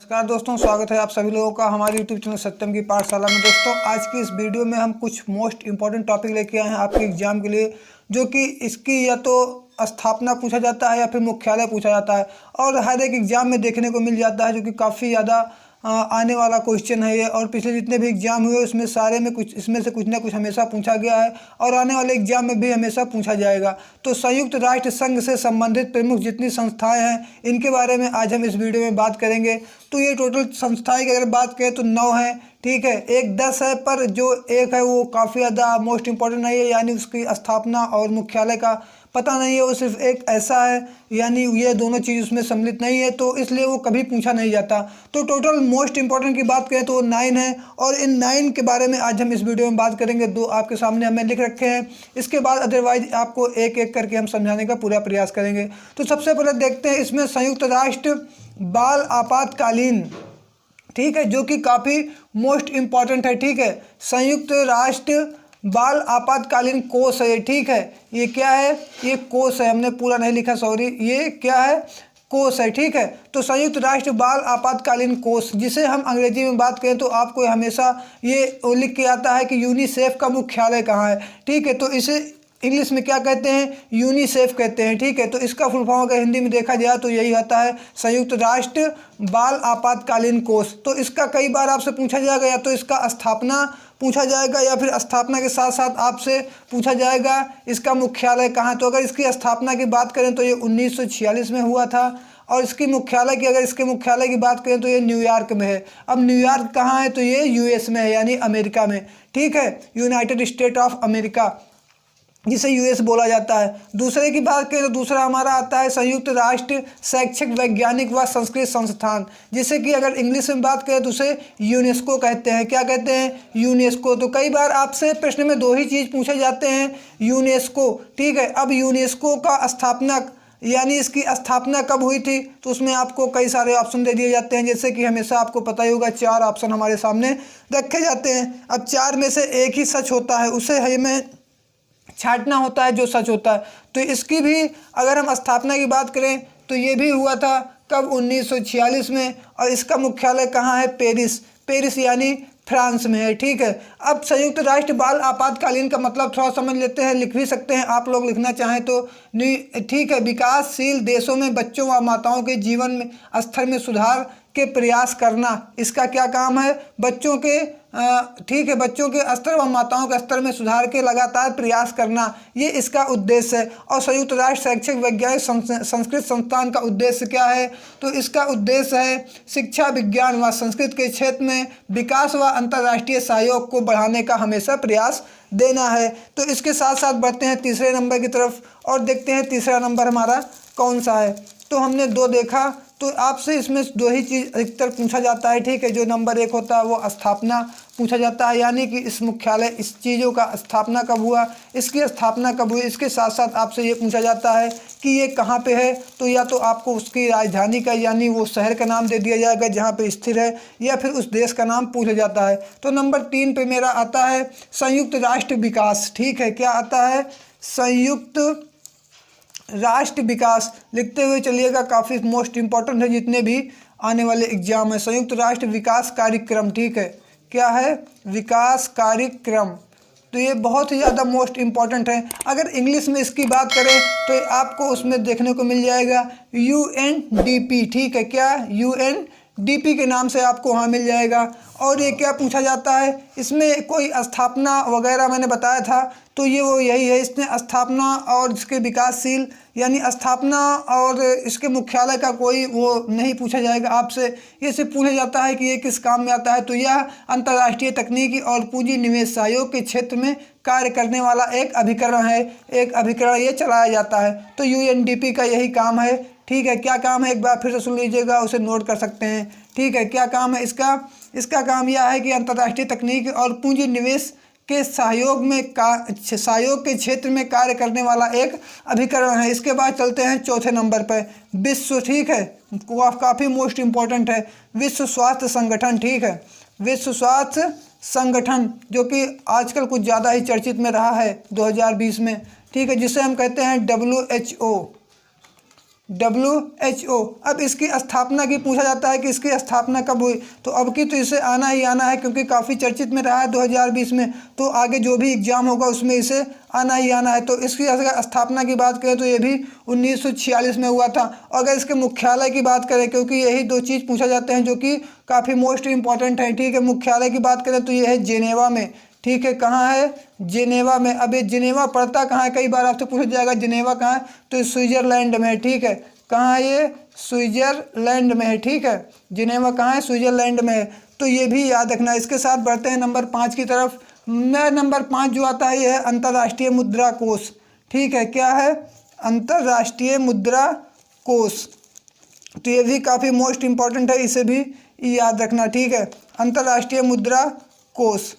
नमस्कार दोस्तों, स्वागत है आप सभी लोगों का हमारे YouTube चैनल सत्यम की पाठशाला में। दोस्तों, आज की इस वीडियो में हम कुछ मोस्ट इंपॉर्टेंट टॉपिक लेके आए हैं आपके एग्जाम के लिए, जो कि इसकी या तो स्थापना पूछा जाता है या फिर मुख्यालय पूछा जाता है और हर एक एग्जाम में देखने को मिल जाता है, जो कि काफ़ी ज़्यादा आने वाला क्वेश्चन है ये। और पिछले जितने भी एग्जाम हुए उसमें सारे में कुछ इसमें से कुछ ना कुछ हमेशा पूछा गया है और आने वाले एग्जाम में भी हमेशा पूछा जाएगा। तो संयुक्त राष्ट्र संघ से संबंधित प्रमुख जितनी संस्थाएं हैं इनके बारे में आज हम इस वीडियो में बात करेंगे। तो ये टोटल संस्थाएं की अगर बात करें तो 9 हैं, ठीक है। एक 10 है, पर जो एक है वो काफ़ी ज़्यादा मोस्ट इंपॉर्टेंट नहीं है, यानी उसकी स्थापना और मुख्यालय का पता नहीं है। वो सिर्फ एक ऐसा है, यानी ये दोनों चीज़ उसमें सम्मिलित नहीं है, तो इसलिए वो कभी पूछा नहीं जाता। तो टोटल मोस्ट इंपॉर्टेंट की बात करें तो वो 9 है और इन 9 के बारे में आज हम इस वीडियो में बात करेंगे। 2 आपके सामने हमें लिख रखे हैं, इसके बाद अदरवाइज आपको एक एक करके हम समझाने का पूरा प्रयास करेंगे। तो सबसे पहले देखते हैं इसमें संयुक्त राष्ट्र बाल आपातकालीन, ठीक है, जो कि काफ़ी मोस्ट इम्पॉर्टेंट है, ठीक है। संयुक्त राष्ट्र बाल आपातकालीन कोष है, ठीक है। ये क्या है? ये कोष है, हमने पूरा नहीं लिखा, सॉरी। ये क्या है? कोष है, ठीक है। तो संयुक्त राष्ट्र बाल आपातकालीन कोष, जिसे हम अंग्रेजी में बात करें तो आपको हमेशा ये लिख के आता है कि यूनिसेफ का मुख्यालय कहाँ है, ठीक है। तो इसे इंग्लिश में क्या कहते हैं? यूनिसेफ कहते हैं, ठीक है। तो इसका फुल फॉर्म अगर हिंदी में देखा जाए तो यही होता है, संयुक्त राष्ट्र बाल आपातकालीन कोष। तो इसका कई बार आपसे पूछा जाएगा, या तो इसका स्थापना पूछा जाएगा या फिर स्थापना के साथ साथ आपसे पूछा जाएगा इसका मुख्यालय कहाँ। तो अगर इसकी स्थापना की बात करें तो ये 1946 में हुआ था और इसकी मुख्यालय की अगर इसके मुख्यालय की बात करें तो ये न्यूयॉर्क में है। अब न्यूयॉर्क कहाँ है? तो ये यूएस में है, यानी अमेरिका में, ठीक है। यूनाइटेड स्टेट ऑफ अमेरिका, जिसे यूएस बोला जाता है। दूसरे की बात करें तो दूसरा हमारा आता है संयुक्त राष्ट्र शैक्षिक वैज्ञानिक व संस्कृत संस्थान, जिसे कि अगर इंग्लिश में बात करें तो उसे यूनेस्को कहते हैं। क्या कहते हैं? यूनेस्को। तो कई बार आपसे प्रश्न में 2 ही चीज़ पूछे जाते हैं, यूनेस्को, ठीक है। अब यूनेस्को का स्थापना यानी इसकी स्थापना कब हुई थी, तो उसमें आपको कई सारे ऑप्शन दे दिए जाते हैं, जैसे कि हमेशा आपको पता ही होगा 4 ऑप्शन हमारे सामने रखे जाते हैं। अब 4 में से एक ही सच होता है, उसे हमें छांटना होता है जो सच होता है। तो इसकी भी अगर हम स्थापना की बात करें तो ये भी हुआ था कब? 1946 में। और इसका मुख्यालय कहाँ है? पेरिस। पेरिस यानी फ्रांस में है, ठीक है। अब संयुक्त राष्ट्र बाल आपातकालीन का मतलब थोड़ा समझ लेते हैं, लिख भी सकते हैं आप लोग लिखना चाहें तो, ठीक है। विकासशील देशों में बच्चों व माताओं के जीवन में स्तर में सुधार के प्रयास करना, इसका क्या काम है? बच्चों के ठीक है, बच्चों के स्तर व माताओं के स्तर में सुधार के लगातार प्रयास करना, ये इसका उद्देश्य है। और संयुक्त राष्ट्र शैक्षिक वैज्ञानिक संस्कृत संस्थान का उद्देश्य क्या है? तो इसका उद्देश्य है शिक्षा विज्ञान व संस्कृत के क्षेत्र में विकास व अंतर्राष्ट्रीय सहयोग को बढ़ाने का हमेशा प्रयास देना है। तो इसके साथ साथ बढ़ते हैं तीसरे नंबर की तरफ और देखते हैं तीसरा नंबर हमारा कौन सा है। तो हमने 2 देखा, तो आपसे इसमें 2 ही चीज़ अधिकतर पूछा जाता है, ठीक है। जो नंबर 1 होता है वो स्थापना पूछा जाता है, यानी कि इस मुख्यालय इस चीज़ों का स्थापना कब हुआ, इसकी स्थापना कब हुई। इसके साथ साथ आपसे ये पूछा जाता है कि ये कहाँ पे है, तो या तो आपको उसकी राजधानी का यानी वो शहर का नाम दे दिया जाएगा जहाँ पे स्थिर है, या फिर उस देश का नाम पूछा जाता है। तो नंबर 3 पे मेरा आता है संयुक्त राष्ट्र विकास, ठीक है। क्या आता है? संयुक्त राष्ट्र विकास। लिखते हुए चलिएगा, काफ़ी मोस्ट इंपॉर्टेंट है जितने भी आने वाले एग्जाम है। संयुक्त राष्ट्र विकास कार्यक्रम, ठीक है। क्या है? विकास कार्यक्रम। तो ये बहुत ही ज़्यादा मोस्ट इम्पॉर्टेंट है। अगर इंग्लिश में इसकी बात करें तो आपको उसमें देखने को मिल जाएगा UNDP, ठीक है। क्या? UNDP के नाम से आपको वहाँ मिल जाएगा। और ये क्या पूछा जाता है? इसमें कोई स्थापना वगैरह मैंने बताया था, तो ये वो यही है। इसमें स्थापना और इसके विकासशील यानी स्थापना और इसके मुख्यालय का कोई वो नहीं पूछा जाएगा आपसे। ये सिर्फ पूछा जाता है कि ये किस काम में आता है। तो यह अंतर्राष्ट्रीय तकनीकी और पूंजी निवेश सहयोग के क्षेत्र में कार्य करने वाला एक अभिकरण है। एक अभिकरण ये चलाया जाता है। तो UNDP का यही काम है, ठीक है। क्या काम है? एक बार फिर से सुन लीजिएगा, उसे नोट कर सकते हैं, ठीक है। क्या काम है इसका? इसका काम यह है कि अंतर्राष्ट्रीय तकनीक और पूंजी निवेश के सहयोग के क्षेत्र में कार्य करने वाला एक अभिकरण है। इसके बाद चलते हैं चौथे नंबर पर, विश्व, ठीक है। काफ़ी मोस्ट इम्पॉर्टेंट है, विश्व स्वास्थ्य संगठन, ठीक है। विश्व स्वास्थ्य संगठन, जो कि आजकल कुछ ज़्यादा ही चर्चित में रहा है 2020 में, ठीक है, जिसे हम कहते हैं WHO, WHO। अब इसकी स्थापना की पूछा जाता है कि इसकी स्थापना कब हुई, तो अब की तो इसे आना ही आना है क्योंकि काफ़ी चर्चित में रहा है 2020 में, तो आगे जो भी एग्जाम होगा उसमें इसे आना ही आना है। तो इसकी अगर स्थापना की बात करें तो ये भी 1946 में हुआ था। अगर इसके मुख्यालय की बात करें, क्योंकि यही दो चीज़ पूछा जाते हैं जो कि काफ़ी मोस्ट इंपॉर्टेंट है, ठीक है। मुख्यालय की बात करें तो ये है जेनेवा में, ठीक है। कहाँ है? जिनेवा में। अब ये जिनेवा पड़ता कहाँ है, कई बार आपसे पूछा जाएगा जिनेवा कहाँ है, तो स्विट्जरलैंड में है, ठीक है। कहाँ है ये? स्विट्जरलैंड में है, ठीक है। जिनेवा कहाँ है? स्विट्जरलैंड में है, तो ये भी याद रखना। इसके साथ बढ़ते हैं नंबर 5 की तरफ। नंबर 5 जो आता है ये है अंतर्राष्ट्रीय मुद्रा कोष, ठीक है। क्या है? अंतर्राष्ट्रीय मुद्रा कोष, तो ये भी काफ़ी मोस्ट इंपॉर्टेंट है, इसे भी याद रखना, ठीक है। अंतर्राष्ट्रीय मुद्रा कोष।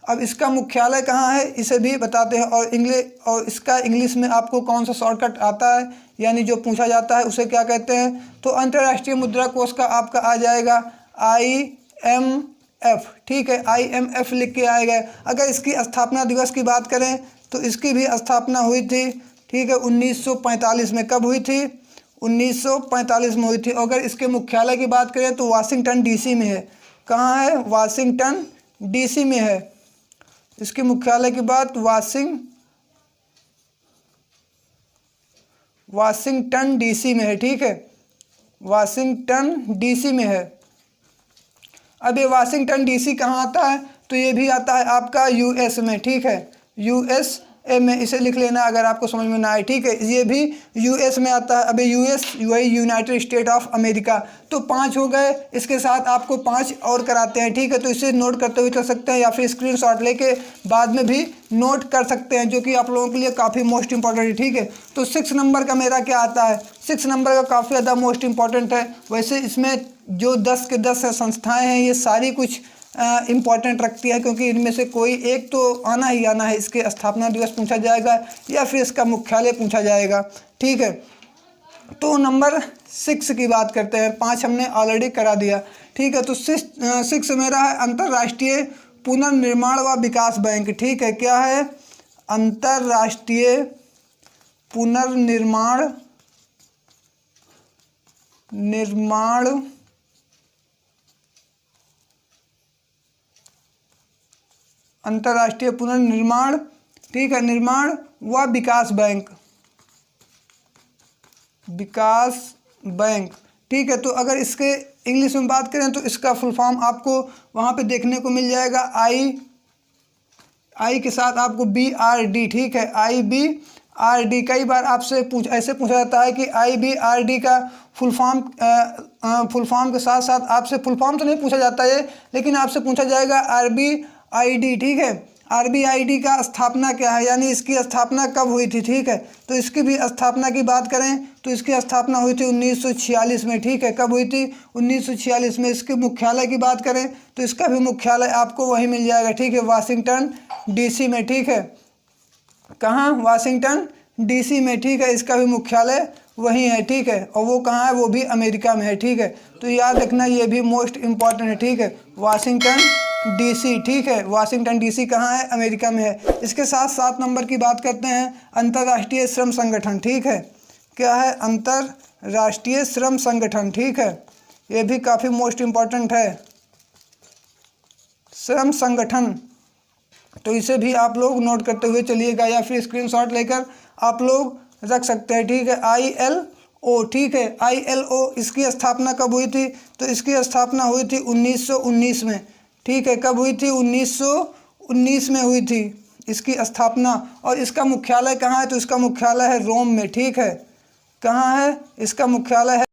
अब इसका मुख्यालय कहाँ है इसे भी बताते हैं, और इसका इंग्लिश में आपको कौन सा शॉर्टकट आता है, यानी जो पूछा जाता है उसे क्या कहते हैं, तो अंतर्राष्ट्रीय मुद्रा कोष का आपका आ जाएगा IMF, ठीक है। IMF लिख के आएगा। अगर इसकी स्थापना दिवस की बात करें तो इसकी भी स्थापना हुई थी, ठीक है, 1945 में। कब हुई थी? 1945 में हुई थी। अगर इसके मुख्यालय की बात करें तो वाशिंगटन DC में है। कहाँ है? वाशिंगटन DC में है। इसके मुख्यालय की बात वाशिंगटन DC में है, ठीक है। वाशिंगटन DC में है। अब ये वाशिंगटन DC कहाँ आता है, तो ये भी आता है आपका US में, ठीक है। USA में, इसे लिख लेना अगर आपको समझ में ना आए, ठीक है। ये भी US में आता है। अब US वही यूनाइटेड स्टेट ऑफ अमेरिका। तो 5 हो गए, इसके साथ आपको 5 और कराते हैं, ठीक है। तो इसे नोट करते हुए चल सकते हैं या फिर स्क्रीनशॉट लेके बाद में भी नोट कर सकते हैं, जो कि आप लोगों के लिए काफ़ी मोस्ट इंपॉर्टेंट है, ठीक है। तो 6 नंबर का मेरा क्या आता है? 6 नंबर का काफ़ी ज़्यादा मोस्ट इंपॉर्टेंट है। वैसे इसमें जो 10 के 10 संस्थाएँ हैं ये सारी कुछ इम्पॉर्टेंट रखती है, क्योंकि इनमें से कोई एक तो आना ही आना है। इसके स्थापना दिवस पूछा जाएगा या फिर इसका मुख्यालय पूछा जाएगा, ठीक है। तो नंबर 6 की बात करते हैं। 5 हमने ऑलरेडी करा दिया, ठीक है। तो 6 मेरा है अंतर्राष्ट्रीय पुनर्निर्माण व विकास बैंक, ठीक है। क्या है? अंतर्राष्ट्रीय पुनर्निर्माण अंतर्राष्ट्रीय पुनर्निर्माण, ठीक है, निर्माण व विकास बैंक, ठीक है। तो अगर इसके इंग्लिश में बात करें तो इसका फुल फॉर्म आपको वहाँ पे देखने को मिल जाएगा। आई के साथ आपको BRD, ठीक है। IBRD। कई बार आपसे ऐसे पूछा जाता है कि IBRD का फुल फॉर्म के साथ साथ आपसे फुल फॉर्म तो नहीं पूछा जाता है, लेकिन आपसे पूछा जाएगा RBID, ठीक है। RBID का स्थापना क्या है, यानी इसकी स्थापना कब हुई थी, ठीक है। तो इसकी भी स्थापना की बात करें तो इसकी स्थापना हुई थी 1946 में, ठीक है। कब हुई थी? 1946 में। इसके मुख्यालय की बात करें तो इसका भी मुख्यालय आपको वही मिल जाएगा, ठीक है, वाशिंगटन DC में, ठीक है। कहाँ? वाशिंगटन DC में, ठीक है। इसका भी मुख्यालय वही है, ठीक है। और वो कहाँ है? वो भी अमेरिका में है, ठीक है। तो याद रखना ये भी मोस्ट इम्पॉर्टेंट है, ठीक है। वाशिंगटन DC, ठीक है। वाशिंगटन DC कहाँ है? अमेरिका में है। इसके साथ 7 नंबर की बात करते हैं अंतर्राष्ट्रीय श्रम संगठन, ठीक है। क्या है? अंतर्राष्ट्रीय श्रम संगठन, ठीक है। ये भी काफ़ी मोस्ट इम्पॉर्टेंट है, श्रम संगठन। तो इसे भी आप लोग नोट करते हुए चलिएगा या फिर स्क्रीनशॉट लेकर आप लोग रख सकते हैं, ठीक है। ILO, ठीक है। ILO, इसकी स्थापना कब हुई थी? तो इसकी स्थापना हुई थी 1919 में, ठीक है। कब हुई थी? 1919 में हुई थी इसकी स्थापना। और इसका मुख्यालय कहाँ है? तो इसका मुख्यालय है रोम में, ठीक है। कहाँ है इसका मुख्यालय? है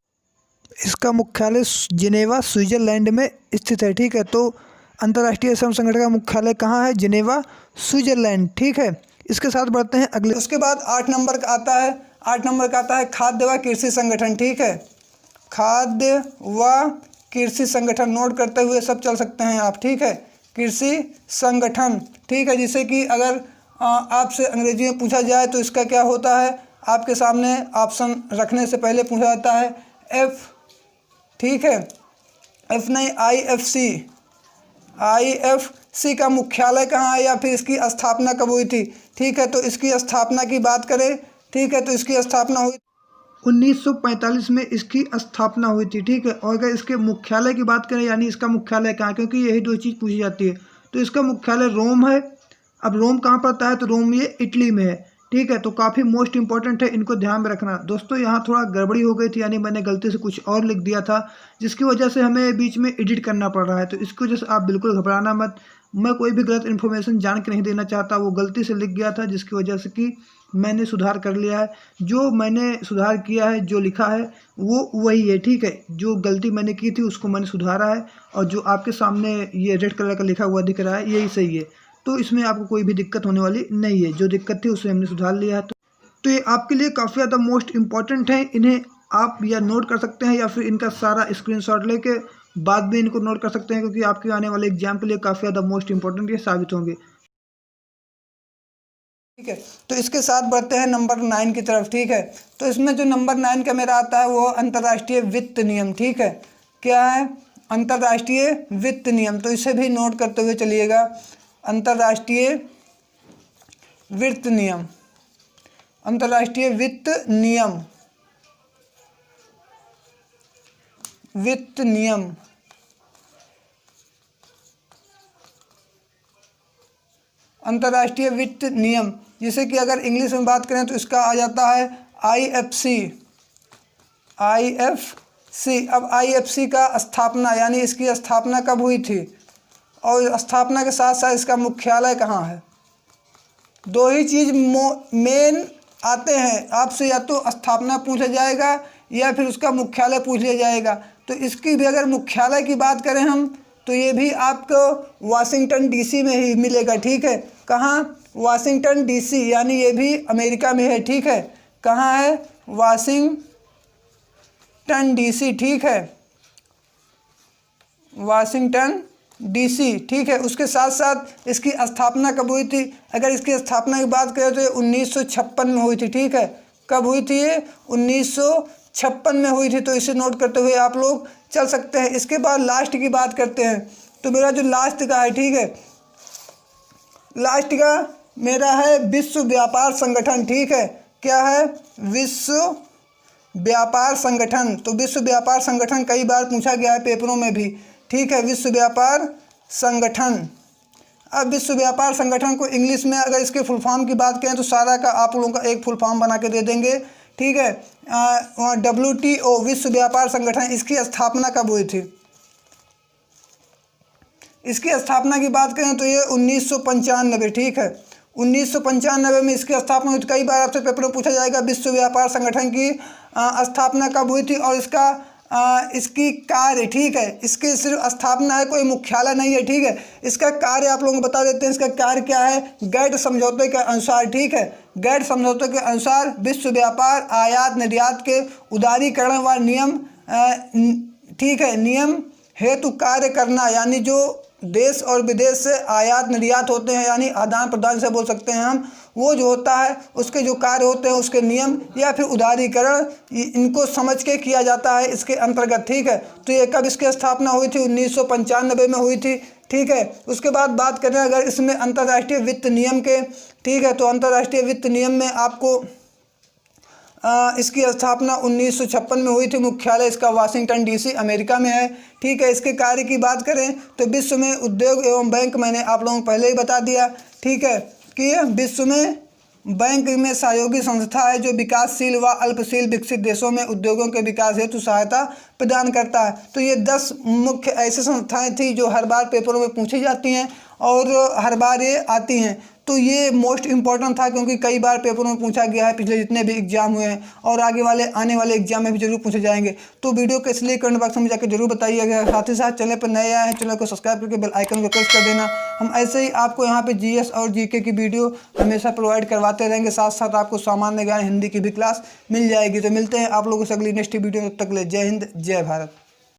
इसका मुख्यालय जिनेवा स्विट्जरलैंड में स्थित है, ठीक है। तो अंतर्राष्ट्रीय श्रम संगठन का मुख्यालय कहाँ है? जिनेवा स्विट्जरलैंड, ठीक है। इसके साथ बढ़ते हैं अगले। उसके बाद 8 नंबर का आता है। 8 नंबर का आता है खाद्य व कृषि संगठन, ठीक है। खाद्य व कृषि संगठन नोट करते हुए सब चल सकते हैं आप, ठीक है। कृषि संगठन, ठीक है। जिसे कि अगर आपसे अंग्रेजी में पूछा जाए तो इसका क्या होता है, आपके सामने ऑप्शन रखने से पहले पूछा जाता है F, ठीक है। F नहीं, IFC का मुख्यालय कहाँ है या फिर इसकी स्थापना कब हुई थी, ठीक है। तो इसकी स्थापना की बात करें, ठीक है, तो इसकी स्थापना हुई 1945 में इसकी स्थापना हुई थी, ठीक है। और अगर इसके मुख्यालय की बात करें, यानी इसका मुख्यालय कहाँ, क्योंकि यही दो चीज़ पूछी जाती है, तो इसका मुख्यालय रोम है। अब रोम कहाँ पड़ता है, तो रोम ये इटली में है, ठीक है। तो काफ़ी मोस्ट इंपॉर्टेंट है, इनको ध्यान में रखना। दोस्तों यहाँ थोड़ा गड़बड़ी हो गई थी, यानी मैंने गलती से कुछ और लिख दिया था, जिसकी वजह से हमें बीच में एडिट करना पड़ रहा है। तो इसकी वजह से आप बिल्कुल घबराना मत, मैं कोई भी गलत इन्फॉर्मेशन जान के नहीं देना चाहता। वो गलती से लिख गया था, जिसकी वजह से कि मैंने सुधार कर लिया है। जो मैंने सुधार किया है, जो लिखा है वो वही है, ठीक है। जो गलती मैंने की थी उसको मैंने सुधारा है, और जो आपके सामने ये रेड कलर का लिखा हुआ दिख रहा है यही सही है। तो इसमें आपको कोई भी दिक्कत होने वाली नहीं है, जो दिक्कत थी उसे हमने सुधार लिया है। तो ये आपके लिए काफ़ी ज़्यादा मोस्ट इम्पॉर्टेंट है, इन्हें आप या नोट कर सकते हैं या फिर इनका सारा स्क्रीनशॉट लेके बाद में इनको नोट कर सकते हैं, क्योंकि आपके आने वाले एग्जाम के लिए काफ़ी ज़्यादा मोस्ट इम्पॉर्टेंट ये साबित होंगे, ठीक है। तो इसके साथ बढ़ते हैं नंबर 9 की तरफ, ठीक है। तो इसमें जो नंबर 9 का मेरा आता है वो अंतर्राष्ट्रीय वित्त नियम, ठीक है। क्या है, अंतर्राष्ट्रीय वित्त नियम। तो इसे भी नोट करते हुए चलिएगा, अंतर्राष्ट्रीय वित्त नियम, अंतर्राष्ट्रीय वित्त नियम, वित्त नियम। अंतर्राष्ट्रीय वित्त नियम, जिसे कि अगर इंग्लिश में बात करें तो इसका आ जाता है IFC, IFC। अब IFC का स्थापना, यानी इसकी स्थापना कब हुई थी, और स्थापना के साथ साथ इसका मुख्यालय कहाँ है। दो ही चीज़ मेन आते हैं आपसे, या तो स्थापना पूछा जाएगा या फिर उसका मुख्यालय पूछ लिया जाएगा। तो इसकी भी अगर मुख्यालय की बात करें हम, तो ये भी आपको वाशिंगटन DC में ही मिलेगा, ठीक है। कहाँ, वाशिंगटन DC, यानी ये भी अमेरिका में है, ठीक है। कहाँ है, वाशिंगटन DC, ठीक है, वाशिंगटन DC, ठीक है। उसके साथ साथ इसकी स्थापना कब हुई थी, अगर इसकी स्थापना की बात करें तो ये 1956 में हुई थी, ठीक है। कब हुई थी ये, 1956 में हुई थी। तो इसे नोट करते हुए आप लोग चल सकते हैं। इसके बाद लास्ट की बात करते हैं, तो मेरा जो लास्ट का है, ठीक है, लास्ट का मेरा है विश्व व्यापार संगठन, ठीक है। क्या है, विश्व व्यापार संगठन। तो विश्व व्यापार संगठन कई बार पूछा गया है पेपरों में भी, ठीक है, विश्व व्यापार संगठन। अब विश्व व्यापार संगठन को इंग्लिश में अगर इसके फुल फॉर्म की बात करें तो सारा का आप लोगों का एक फुल फॉर्म बना के दे देंगे, ठीक है। WTO, विश्व व्यापार संगठन, इसकी स्थापना कब हुई थी। इसकी स्थापना की बात करें तो ये 1995, ठीक है, 1995 में इसकी स्थापना हुई थी। कई बार आपसे पेपर में पूछा जाएगा विश्व व्यापार संगठन की स्थापना कब हुई थी और इसकी कार्य, ठीक है। इसकी सिर्फ स्थापना है, कोई मुख्यालय नहीं है, ठीक है। इसका कार्य आप लोगों को बता देते हैं, इसका कार्य क्या है। गैट समझौते के अनुसार, ठीक है, गैट समझौते के अनुसार विश्व व्यापार, आयात निर्यात के उदारीकरण व नियम, ठीक है, नियम हेतु कार्य करना, यानी जो देश और विदेश से आयात निर्यात होते हैं, यानी आदान प्रदान से बोल सकते हैं हम, वो जो होता है उसके जो कार्य होते हैं, उसके नियम या फिर उदारीकरण, इनको समझ के किया जाता है इसके अंतर्गत, ठीक है। तो ये कब इसकी स्थापना हुई थी, 1995 में हुई थी, ठीक है। उसके बाद बात करें अगर इसमें अंतर्राष्ट्रीय वित्त नियम के, ठीक है, तो अंतर्राष्ट्रीय वित्त नियम में आपको इसकी स्थापना 1956 में हुई थी। मुख्यालय इसका वाशिंगटन DC अमेरिका में है, ठीक है। इसके कार्य की बात करें तो विश्व में उद्योग एवं बैंक, मैंने आप लोगों को पहले ही बता दिया, ठीक है, कि विश्व में बैंक में सहयोगी संस्था है जो विकासशील व अल्पशील विकसित देशों में उद्योगों के विकास हेतु सहायता प्रदान करता है। तो ये 10 मुख्य ऐसी संस्थाएं थी जो हर बार पेपरों में पूछी जाती हैं और हर बार ये आती हैं। तो ये मोस्ट इम्पॉर्टेंट था, क्योंकि कई बार पेपरों में पूछा गया है, पिछले जितने भी एग्जाम हुए हैं और आगे वाले आने वाले एग्जाम में भी जरूर पूछे जाएंगे। तो वीडियो को इसलिए कमेंट बॉक्स में जाकर जरूर बताइएगा। साथ ही साथ चैनल पर नए आए हैं, चैनल को सब्सक्राइब करके बेल आइकन को प्रेस कर देना। हम ऐसे ही आपको यहाँ पे GS और GK की वीडियो हमेशा प्रोवाइड करवाते रहेंगे। साथ साथ आपको सामान्य ज्ञान हिंदी की भी क्लास मिल जाएगी। तो मिलते हैं आप लोगों से अगली नेक्स्ट वीडियो में, तब तक ले जय हिंद, जय भारत।